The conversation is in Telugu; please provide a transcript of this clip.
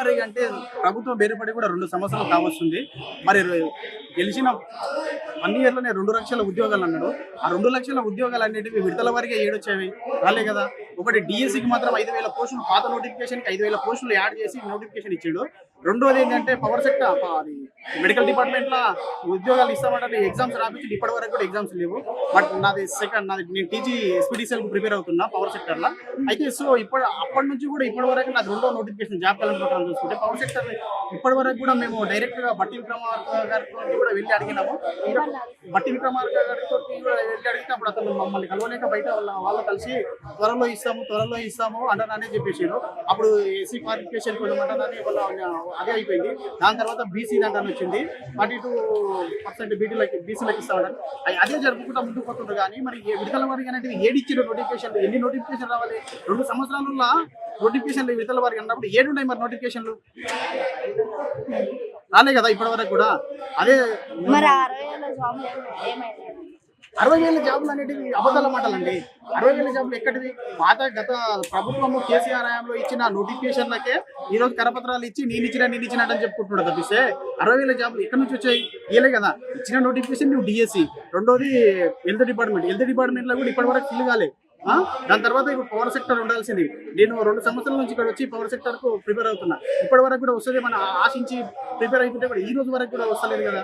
వారీగా అంటే ప్రభుత్వం బేరుపడి కూడా 2 సంవత్సరాలు కావస్తుంది. మరి గెలిచిన 1 ఇయర్‌లోనే 2 లక్షల ఉద్యోగాలు అన్నాడు. ఆ 2 లక్షల ఉద్యోగాలు అనేటివి విడతల వారీగా ఏడొచ్చేవి రాలే కదా. ఒకటి డిఎస్సికి మాత్రం 5,000 పోస్టులు పాత నోటిఫికేషన్‌కి 5,000 పోస్టులు యాడ్ చేసి నోటిఫికేషన్ ఇచ్చిండు. రెండోది ఏంటంటే పవర్ సెక్టర్ అది మెడికల్ డిపార్ట్మెంట్లో ఉద్యోగాలు ఇస్తామంటే ఎగ్జామ్స్ రాపించి ఇప్పటి వరకు కూడా ఎగ్జామ్స్ లేవు. బట్ నాది నేను టీజీ ఎస్పీడీసీఎల్కి ప్రిపేర్ అవుతున్నా పవర్ సెక్టర్లో. అయితే సో అప్పటి నుంచి కూడా ఇప్పటి వరకు నాకు రెండో నోటిఫికేషన్ జాబ్ క్యాలెండర్ ప్రకారం చూసుకుంటే పవర్ సెక్టర్ ఇప్పటి వరకు కూడా మేము డైరెక్ట్గా బట్టి విక్రమార్క గారితో కూడా వెళ్ళి అడిగినాము. ఇంకా బట్టి విక్రమార్క గారితో కూడా వెళ్ళి అడిగితే అప్పుడు అతను మమ్మల్ని కలవలేక బయట వాళ్ళు కలిసి త్వరలో ఇస్తాము అంటానని చెప్పేసారు. అప్పుడు ఏసీ క్వాలిఫికేషన్ కొంచెం అంటానని అదే అయిపోయింది. దాని తర్వాత బీసీ దాంట్లో వచ్చింది 42% బీసీలకు ఇస్తామని అదే జరుపుకుంటా ముందుకు పోతుంటారు. కానీ మరి విడతల వారికి అనేవి ఏడిచ్చిన నోటిఫికేషన్లు ఎన్ని నోటిఫికేషన్ రావాలి? 2 సంవత్సరాలలో నోటిఫికేషన్లు విడతల వారికి అన్నప్పుడు 7 ఉన్నాయి. మరి నోటిఫికేషన్లు రాలే కదా ఇప్పటి వరకు కూడా. అదే 60,000 జాబులు అనేటివి అబద్ధాల మాటలండి. 60,000 జాబులు ఎక్కడివి? గత ప్రభుత్వము కేసీఆర్ హయాంలో ఇచ్చిన నోటిఫికేషన్లకే ఈరోజు కరపత్రాలు ఇచ్చి నేను ఇచ్చినట్టు అని చెప్పుకుంటున్నాడు తప్పిస్తే 60,000 జాబులు ఎక్కడి నుంచి వచ్చాయి? ఇయలే కదా ఇచ్చిన నోటిఫికేషన్. నువ్వు డిఎస్సి, రెండోది హెల్త్ డిపార్ట్మెంట్లో కూడా ఇప్పటి వరకు ఫిల్ కాలే. దాని తర్వాత ఇప్పుడు పవర్ సెక్టర్ ఉండాల్సింది. నేను 2 సంవత్సరాల నుంచి ఇక్కడ వచ్చి పవర్ సెక్టర్కు ప్రిపేర్ అవుతున్నా. ఇప్పటి వరకు కూడా వస్తుంది మనం ఆశించి ప్రిపేర్ అవుతుంటే కూడా ఈ రోజు వరకు కూడా వస్తలేదు కదా.